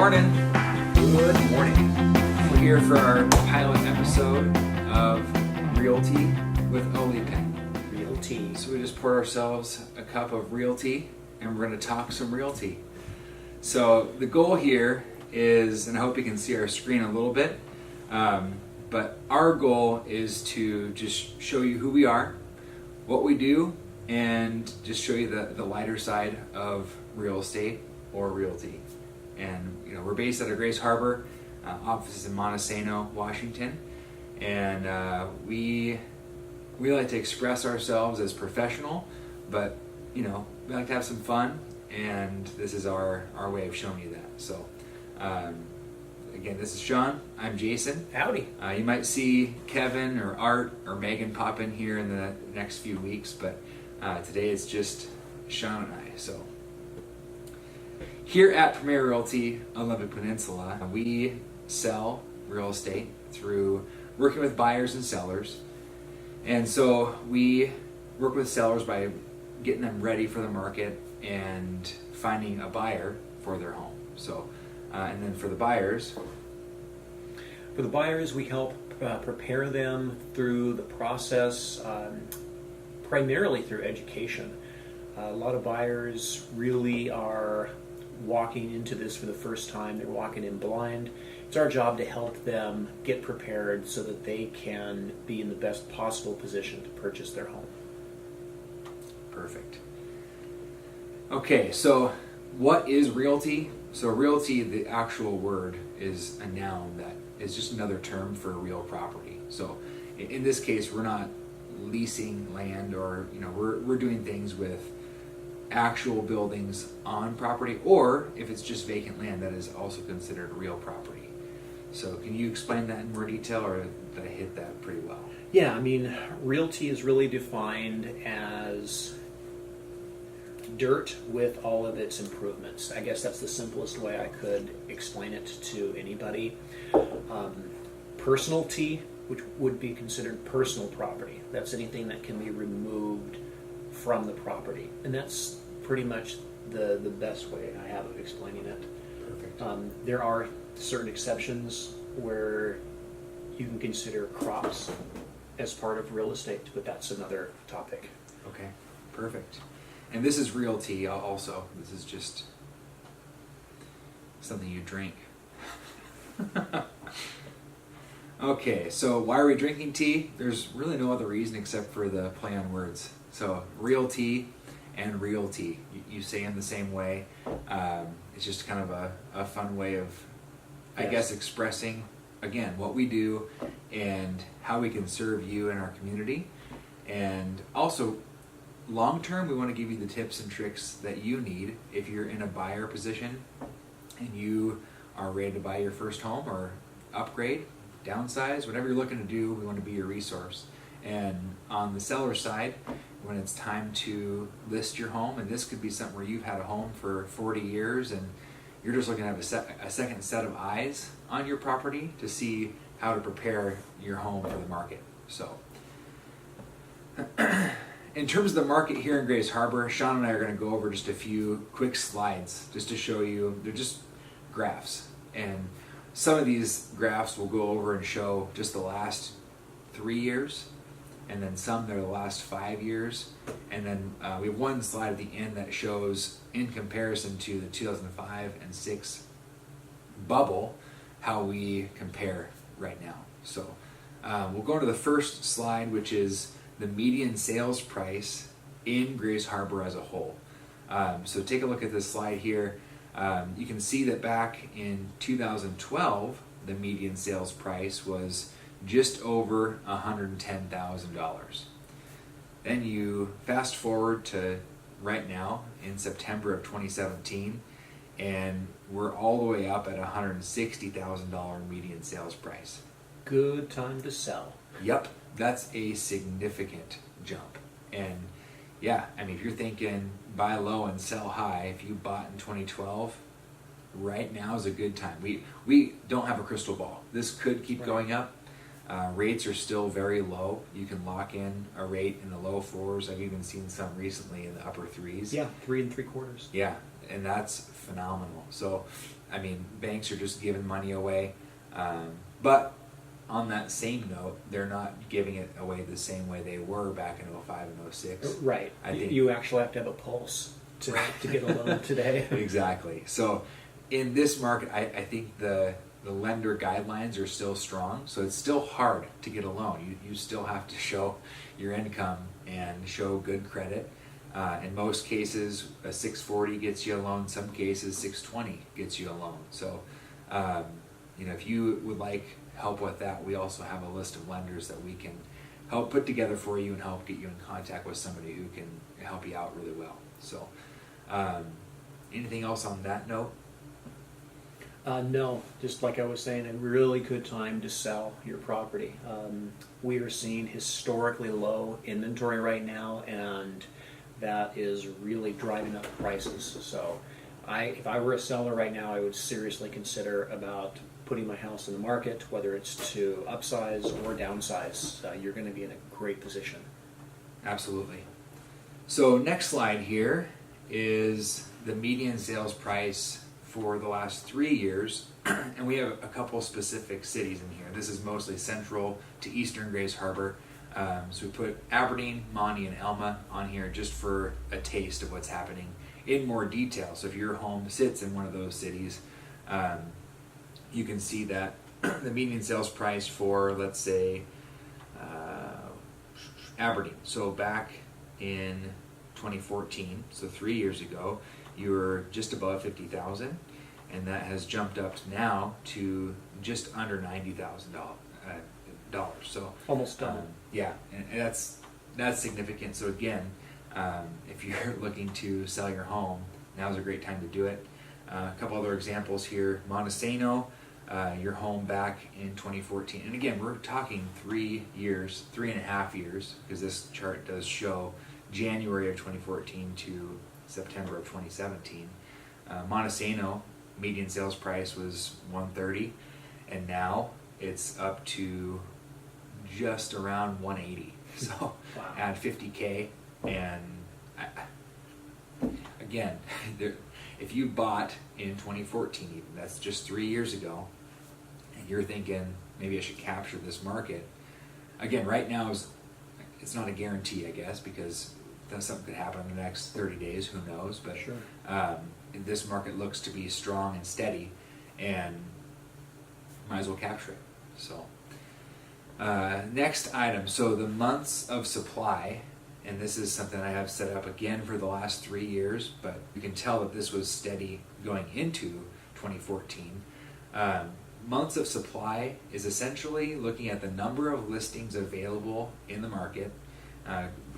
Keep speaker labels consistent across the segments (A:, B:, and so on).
A: morning. Good morning. We're here for our pilot episode of RealTea with Olympic.
B: RealTea.
A: So we just poured ourselves a cup of RealTea and we're going to talk some RealTea. So the goal here is, and I hope you can see our screen a little bit, but our goal is to just show you who we are, what we do, and just show you the lighter side of real estate or RealTea. And we're based out of Grace Harbor, offices in Montesano, Washington, and we like to express ourselves as professional, but we like to have some fun, and this is our way of showing you that. So again, this is Sean. I'm Jason.
B: Howdy.
A: You might see Kevin or Art or Megan pop in here in the next few weeks, but today it's just Sean and I. So here at Premier Realty Olympic Peninsula, we sell real estate through working with buyers and sellers. And so we work with sellers by getting them ready for the market and finding a buyer for their home. So, and then for the buyers,
B: we help prepare them through the process, primarily through education. A lot of buyers really are walking into this for the first time. They're walking in blind. It's our job to help them get prepared so that they can be in the best possible position to purchase their home.
A: Perfect. Okay, so what is RealTea? So RealTea, the actual word, is a noun that is just another term for real property. So in this case, we're not leasing land, or we're doing things with actual buildings on property, or if it's just vacant land, that is also considered real property. So can you explain that in more detail, or did I hit that pretty well?
B: Yeah, RealTea is really defined as dirt with all of its improvements. I guess that's the simplest way I could explain it to anybody. Personalty, which would be considered personal property. That's anything that can be removed from the property. And that's pretty much the best way I have of explaining it.
A: Perfect.
B: There are certain exceptions where you can consider crops as part of real estate, but that's another topic.
A: Okay, perfect. And this is RealTea also. This is just something you drink. Okay, so why are we drinking tea? There's really no other reason except for the play on words. So RealTea and RealTea, you say in the same way. It's just kind of a fun way of, I guess, expressing, again, what we do and how we can serve you in our community. And also, long term, we want to give you the tips and tricks that you need if you're in a buyer position and you are ready to buy your first home or upgrade, downsize, whatever you're looking to do. We want to be your resource. And on the seller side, when it's time to list your home, and this could be something where you've had a home for 40 years and you're just looking to have a second set of eyes on your property to see how to prepare your home for the market. So in terms of the market here in Grace Harbor, Sean and I are going to go over just a few quick slides just to show you. They're just graphs, and some of these graphs will go over and show just the last 3 years, and then some that are the last 5 years, and then we have one slide at the end that shows, in comparison to the 2005 and 6 bubble, how we compare right now. So we'll go to the first slide, which is the median sales price in Grace Harbor as a whole. So take a look at this slide here. You can see that back in 2012, the median sales price was just over $110,000. Then you fast forward to right now in September of 2017, and we're all the way up at $160,000 median sales price.
B: Good time to sell.
A: Yep, that's a significant jump. And yeah, if you're thinking buy low and sell high, if you bought in 2012, right now is a good time. We don't have a crystal ball. This could keep going up. Rates are still very low. You can lock in a rate in the low fours. I've even seen some recently in the upper threes.
B: Yeah, 3 3/4.
A: Yeah, and that's phenomenal. So I mean, banks are just giving money away. But on that same note, they're not giving it away the same way they were back in 05 and 06.
B: Right.
A: I think
B: You actually have to have a pulse to get a loan today.
A: Exactly. So in this market, I think the lender guidelines are still strong. So it's still hard to get a loan. You still have to show your income and show good credit. In most cases, a 640 gets you a loan. Some cases, 620 gets you a loan. So, if you would like help with that, we also have a list of lenders that we can help put together for you and help get you in contact with somebody who can help you out really well. So, anything else on that note?
B: No, just like I was saying, a really good time to sell your property. We are seeing historically low inventory right now, and that is really driving up prices. So if I were a seller right now, I would seriously consider about putting my house in the market, whether it's to upsize or downsize. You're going to be in a great position.
A: Absolutely. So next slide here is the median sales price for the last 3 years, and we have a couple specific cities in here. This is mostly central to eastern Grays Harbor. So we put Aberdeen, Monty, and Elma on here just for a taste of what's happening in more detail. So if your home sits in one of those cities, you can see that the median sales price for, let's say, Aberdeen. So back in 2014, so 3 years ago, you were just above 50,000, and that has jumped up now to just under $90,000. So
B: almost double.
A: Yeah, and that's significant. So again, if you're looking to sell your home, now's a great time to do it. A couple other examples here: Montesano, your home back in 2014, and again, we're talking 3 years, 3.5 years, because this chart does show January of 2014 to September of 2017. Montesano median sales price was 130, and now it's up to just around 180. So
B: wow.
A: Add 50K, and again, if you bought in 2014, even, that's just 3 years ago, and you're thinking maybe I should capture this market. Again, right now it's not a guarantee, I guess, because something could happen in the next 30 days, who knows, but
B: sure.
A: This market looks to be strong and steady, and might as well capture it. So next item, so the months of supply, and this is something I have set up again for the last 3 years, but you can tell that this was steady going into 2014. Months of supply is essentially looking at the number of listings available in the market,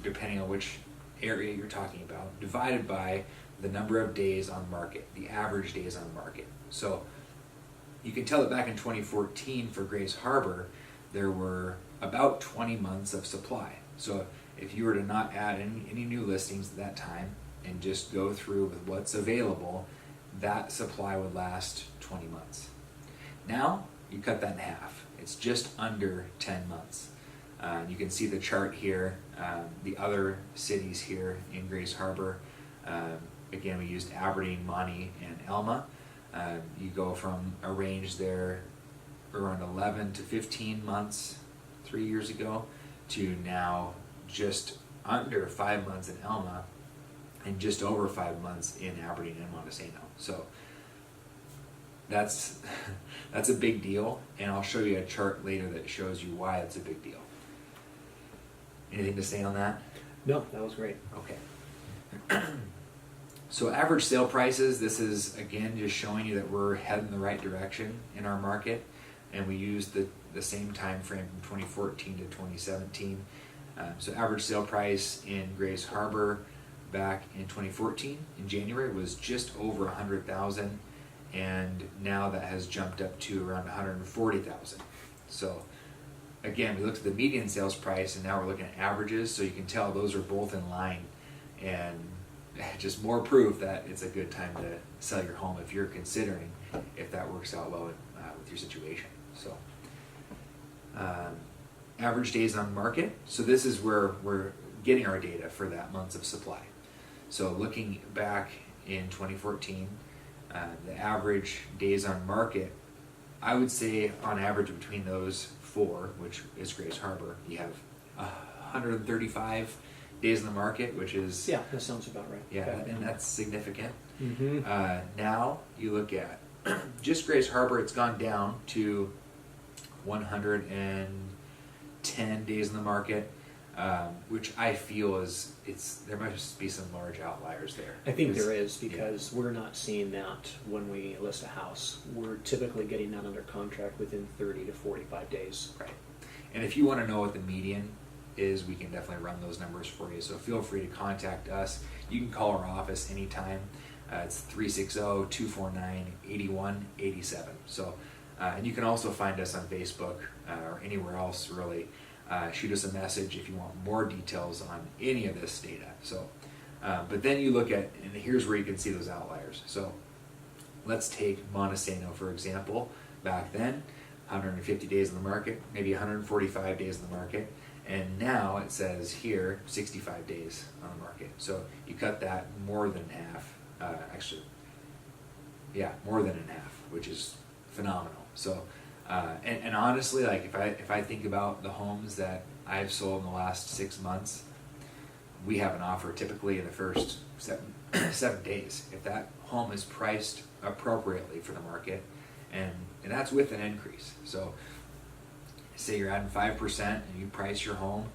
A: depending on which area you're talking about, divided by the number of days on market, the average days on market. So you can tell that back in 2014 for Grays Harbor, there were about 20 months of supply. So if you were to not add any new listings at that time and just go through with what's available, that supply would last 20 months. Now you cut that in half. It's just under 10 months. You can see the chart here, the other cities here in Grays Harbor. Again, we used Aberdeen, Monty, and Elma. You go from a range there around 11 to 15 months 3 years ago to now just under 5 months in Elma and just over 5 months in Aberdeen and Montesano. So that's a big deal, and I'll show you a chart later that shows you why it's a big deal. Anything to say on that?
B: No, that was great.
A: Okay. So average sale prices, this is again just showing you that we're heading the right direction in our market, and we used the same time frame from 2014 to 2017. So average sale price in Grays Harbor back in 2014 in January was just over 100,000, and now that has jumped up to around 140,000. So again, we looked at the median sales price, and now we're looking at averages, so you can tell those are both in line, and just more proof that it's a good time to sell your home if you're considering if that works out well with your situation. So average days on market, so this is where we're getting our data for that months of supply. So looking back in 2014, The average days on market, I would say on average between those four, which is Grays Harbor, you have 135 days in the market, which is
B: Yeah, that sounds about right.
A: yeah, and that's significant.
B: Mm-hmm.
A: Now you look at just Grays Harbor, it's gone down to 110 days in the market, which I feel is there must be some large outliers there.
B: I think there is, because we're not seeing that when we list a house. We're typically getting that under contract within 30 to 45 days.
A: Right. And if you want to know what the median is, we can definitely run those numbers for you. So feel free to contact us. You can call our office anytime. It's 360-249-8187. So, and you can also find us on Facebook or anywhere else, really. Shoot us a message if you want more details on any of this data. So, but then you look at, and here's where you can see those outliers. So let's take Montesano, for example. Back then, 150 days in the market, maybe 145 days in the market. And now it says here 65 days on the market. So you cut that more than half. More than in half, which is phenomenal. So, and honestly, like if I think about the homes that I've sold in the last 6 months, we have an offer typically in the first 7 days. If that home is priced appropriately for the market, and that's with an increase. So, say you're adding 5% and you price your home,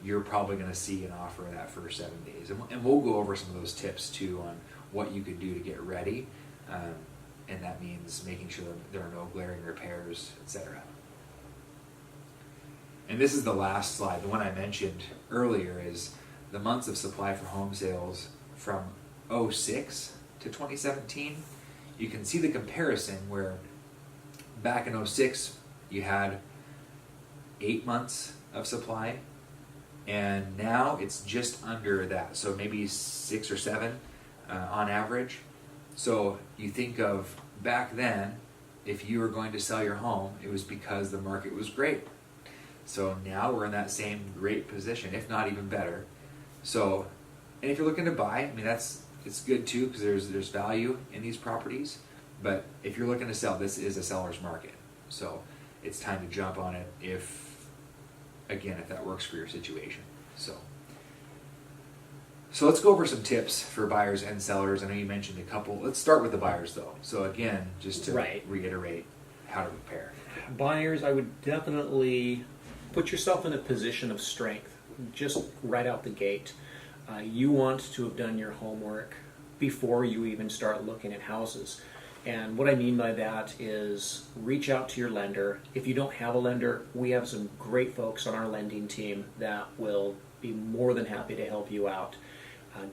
A: you're probably going to see an offer that first 7 days. And we'll go over some of those tips too on what you can do to get ready. And that means making sure that there are no glaring repairs, etc. And this is the last slide. The one I mentioned earlier is the months of supply for home sales from 06 to 2017. You can see the comparison where back in 06 you had 8 months of supply, and now it's just under that, so maybe 6 or 7 on average. So you think of back then, if you were going to sell your home, it was because the market was great. So now we're in that same great position, if not even better. So, and if you're looking to buy, I mean it's good too, because there's value in these properties. But if you're looking to sell, this is a seller's market. So it's time to jump on it if that works for your situation. So let's go over some tips for buyers and sellers. I know you mentioned a couple. Let's start with the buyers though. So again, just to reiterate how to prepare.
B: Buyers, I would definitely put yourself in a position of strength just right out the gate. You want to have done your homework before you even start looking at houses. And what I mean by that is reach out to your lender. If you don't have a lender, we have some great folks on our lending team that will be more than happy to help you out.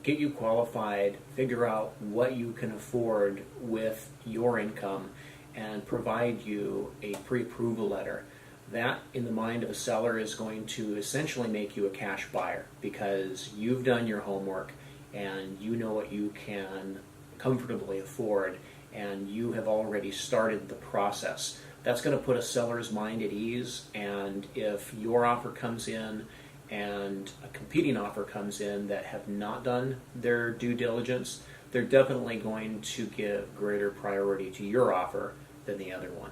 B: Get you qualified, figure out what you can afford with your income, and provide you a pre-approval letter. That, in the mind of a seller, is going to essentially make you a cash buyer because you've done your homework and you know what you can comfortably afford, and you have already started the process. That's going to put a seller's mind at ease, and if your offer comes in and a competing offer comes in that have not done their due diligence, they're definitely going to give greater priority to your offer than the other one.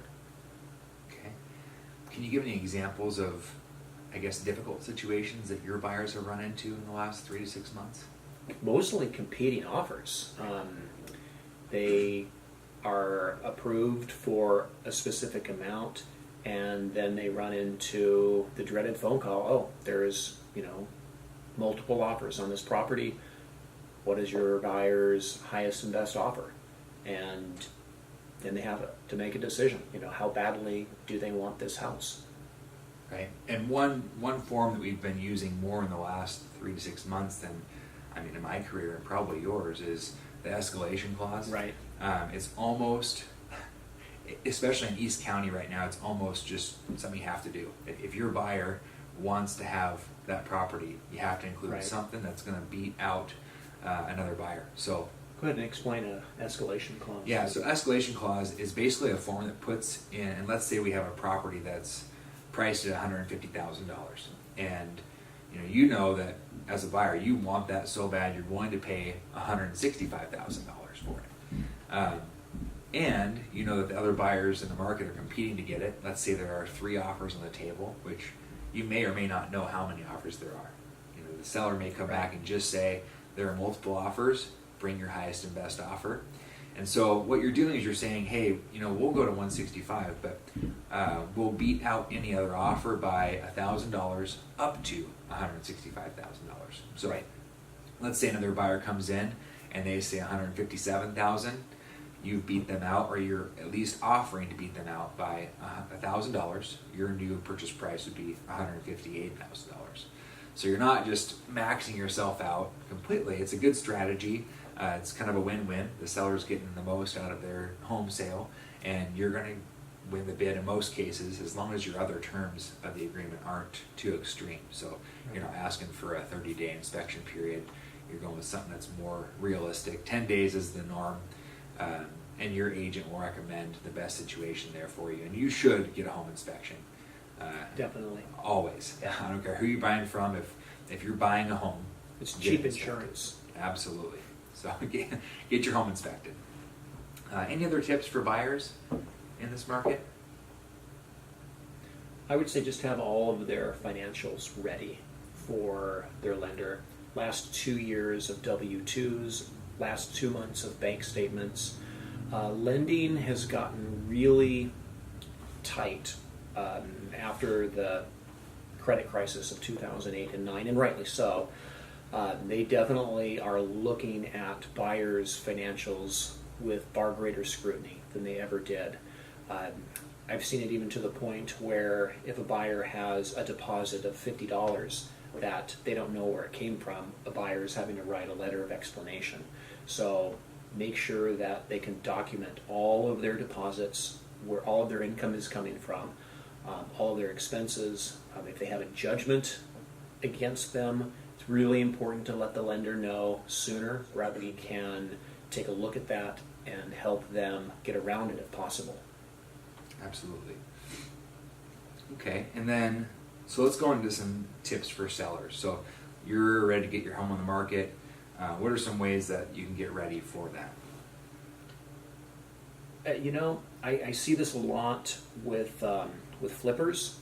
A: Okay. Can you give any examples of, I guess, difficult situations that your buyers have run into in the last 3 to 6 months?
B: Mostly competing offers. They are approved for a specific amount, and then they run into the dreaded phone call. Oh, there's, multiple offers on this property. What is your buyer's highest and best offer? And then they have to make a decision. How badly do they want this house?
A: Right. And one form that we've been using more in the last 3 to 6 months than, in my career and probably yours, is the escalation clause.
B: Right.
A: It's almost, especially in East County right now, it's almost just something you have to do. If your buyer wants to have that property, you have to include something that's going to beat out another buyer. So
B: go ahead and explain an escalation clause.
A: Yeah, so escalation clause is basically a form that puts in, and let's say we have a property that's priced at $150,000, and you know that as a buyer you want that so bad you're willing to pay $165,000 for it. and you know that the other buyers in the market are competing to get it. Let's say there are 3 offers on the table, which you may or may not know how many offers there are. You know, the seller may come back and just say there are multiple offers, bring your highest and best offer. And so what you're doing is you're saying, hey, you know, we'll go to 165, but we'll beat out any other offer by $1,000 up to $165,000. So let's say another buyer comes in and they say $157,000. You beat them out, or you're at least offering to beat them out by $1,000. Your new purchase price would be $158,000. So you're not just maxing yourself out completely. It's a good strategy. It's kind of a win-win. The seller's getting the most out of their home sale, and you're going to win the bid in most cases, as long as your other terms of the agreement aren't too extreme. So you're not asking for a 30-day inspection period. You're going with something that's more realistic. 10 days is the norm, and your agent will recommend the best situation there for you. And you should get a home inspection.
B: Definitely.
A: Always.
B: Yeah.
A: I don't care who you're buying from. If you're buying a home,
B: It's
A: get
B: cheap
A: it inspected.
B: insurance.
A: Absolutely. So get your home inspected. Any other tips for buyers in this market?
B: I would say just have all of their financials ready for their lender. Last 2 years of W-2s, last 2 months of bank statements. Lending has gotten really tight after the credit crisis of 2008 and 9, and rightly so. They definitely are looking at buyers' financials with far greater scrutiny than they ever did. I've seen it even to the point where if a buyer has a deposit of $50 that they don't know where it came from, a buyer is having to write a letter of explanation. So make sure that they can document all of their deposits, where all of their income is coming from, all of their expenses. If they have a judgment against them, it's really important to let the lender know sooner rather than you can take a look at that and help them get around it if possible.
A: Absolutely. Okay, and then, so let's go into some tips for sellers. So you're ready to get your home on the market. What are some ways that you can get ready for that?
B: I see this a lot with flippers,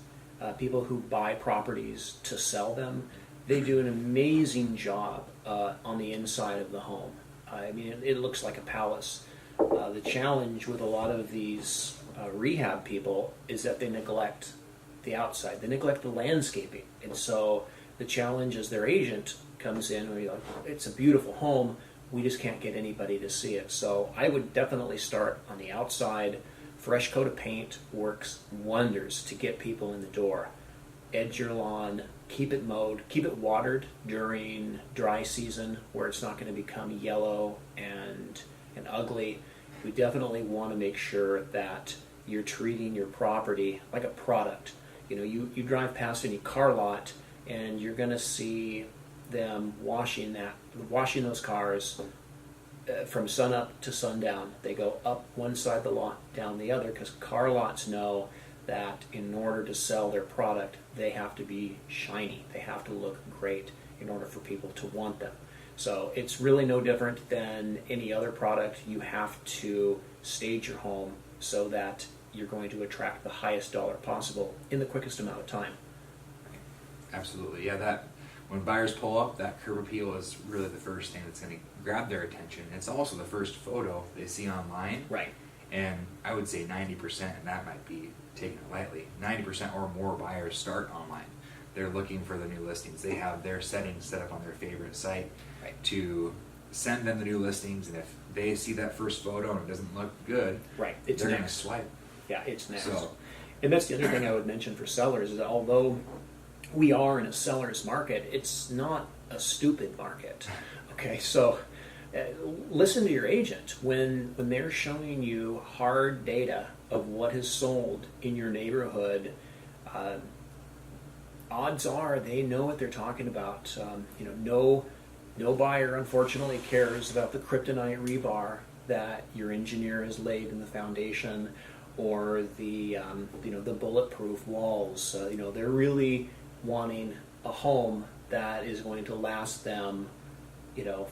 B: people who buy properties to sell them. They do an amazing job on the inside of the home. I mean, it looks like a palace. The challenge with a lot of these rehab people is that they neglect the outside. They neglect the landscaping. And so the challenge is their agent comes in and you're like, it's a beautiful home, we just can't get anybody to see it. So I would definitely start on the outside. Fresh coat of paint works wonders to get people in the door. Edge your lawn, keep it mowed, keep it watered during dry season where it's not going to become yellow and ugly. We definitely want to make sure that you're treating your property like a product. You drive past any car lot and you're going to see them washing those cars from sun up to sundown. They go up one side of the lot, down the other, because car lots know that in order to sell their product, they have to be shiny. They have to look great in order for people to want them. So it's really no different than any other product. You have to stage your home so that you're going to attract the highest dollar possible in the quickest amount of time.
A: Absolutely. Yeah, that when buyers pull up, that curb appeal is really the first thing that's going to grab their attention. It's also the first photo they see online.
B: Right.
A: And I would say 90%, and that might be taking it lightly, 90% or more buyers start online. They're looking for the new listings. They have their settings set up on their favorite site to send them the new listings, and if they see that first photo and it doesn't look good,
B: it's
A: they're going to
B: next.
A: swipe.
B: Yeah, it's next.
A: So,
B: and that's the other thing I would mention for sellers is that although we are in a seller's market, it's not a stupid market. Okay, so listen to your agent when they're showing you hard data of what has sold in your neighborhood. Odds are they know what they're talking about. No buyer unfortunately cares about the kryptonite rebar that your engineer has laid in the foundation, or the bulletproof walls. They're really wanting a home that is going to last them,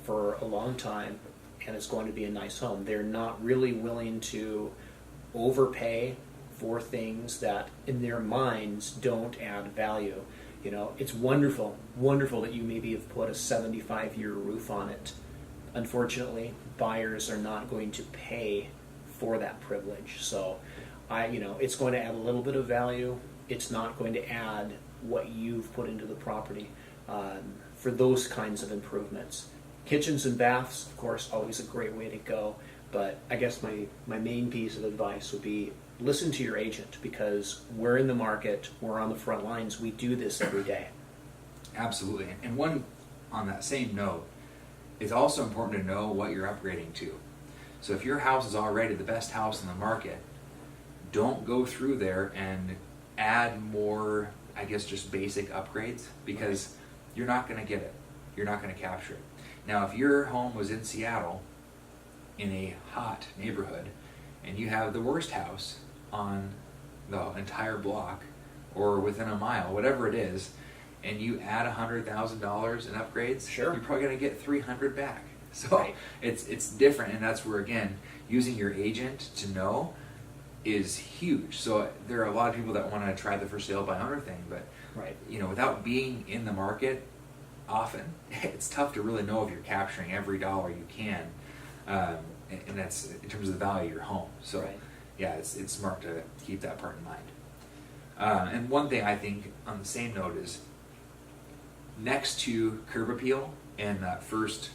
B: for a long time, and it's going to be a nice home. They're not really willing to overpay for things that in their minds don't add value. You know, it's wonderful that you maybe have put a 75-year roof on it. Unfortunately, buyers are not going to pay for that privilege. So it's going to add a little bit of value. It's not going to add what you've put into the property for those kinds of improvements. Kitchens and baths, of course, always a great way to go. But I guess my main piece of advice would be listen to your agent, because we're in the market, we're on the front lines, we do this every day.
A: Absolutely. And one, on that same note, it's also important to know what you're upgrading to. So if your house is already the best house in the market, don't go through there and add more, I guess, just basic upgrades, because you're not going to get it. You're not going to capture it. Now, if your home was in Seattle in a hot neighborhood and you have the worst house on the entire block or within a mile, whatever it is, and you add $100,000 in upgrades,
B: sure,
A: you're probably going to get $300 back. So it's different, and that's where, again, using your agent to know is huge. So there are a lot of people that want to try the for sale by owner thing, but without being in the market often, it's tough to really know if you're capturing every dollar you can, and that's in terms of the value of your home. So it's smart to keep that part in mind. And one thing I think on the same note is, next to curb appeal and that first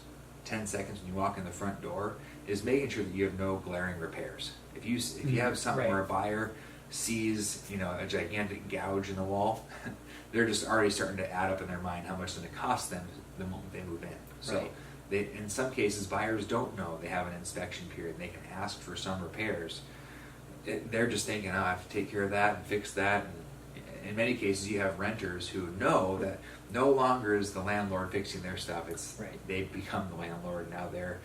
A: 10 seconds when you walk in the front door, is making sure that you have no glaring repairs. If you have something where a buyer sees a gigantic gouge in the wall, they're just already starting to add up in their mind how much it's going to cost them the moment they move in. So in some cases, buyers don't know they have an inspection period. They can ask for some repairs. They're just thinking, I have to take care of that and fix that. And in many cases, you have renters who know that no longer is the landlord fixing their stuff. They've become the landlord. Now they're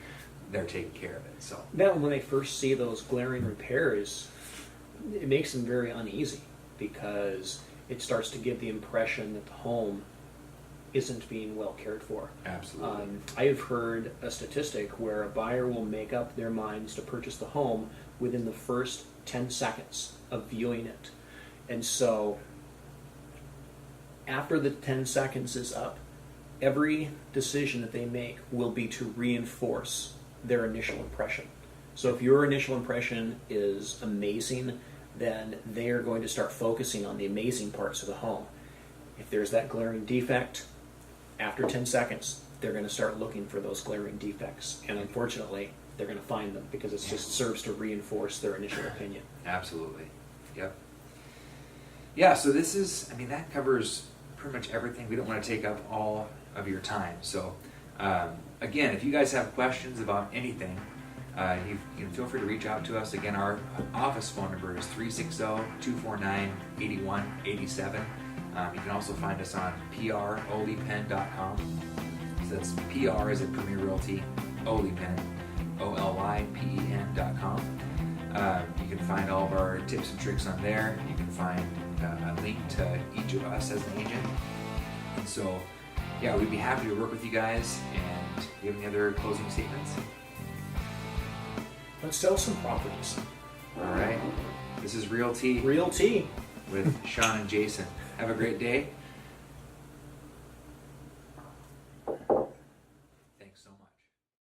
A: taking care of it. So
B: now, when they first see those glaring repairs, it makes them very uneasy, because it starts to give the impression that the home isn't being well cared for.
A: Absolutely.
B: I have heard a statistic where a buyer will make up their minds to purchase the home within the first 10 seconds of viewing it. And so after the 10 seconds is up, every decision that they make will be to reinforce their initial impression. So if your initial impression is amazing, then they are going to start focusing on the amazing parts of the home. If there's that glaring defect, after 10 seconds, they're going to start looking for those glaring defects. And unfortunately, they're going to find them, because it just serves to reinforce their initial opinion.
A: Absolutely. Yep. Yeah, so that covers pretty much everything. We don't want to take up all of your time. So, again, if you guys have questions about anything, you can feel free to reach out to us. Again, our office phone number is 360-249-8187. You can also find us on PROlypen.com. So that's PR as in Premier Realty, Olypen, OLYPEN.com. You can find all of our tips and tricks on there. You can find a link to each of us as an agent. And so, we'd be happy to work with you guys. And do you have any other closing statements?
B: Let's sell some properties.
A: All right. This is RealTea
B: RealTea
A: with Sean and Jason. Have a great day.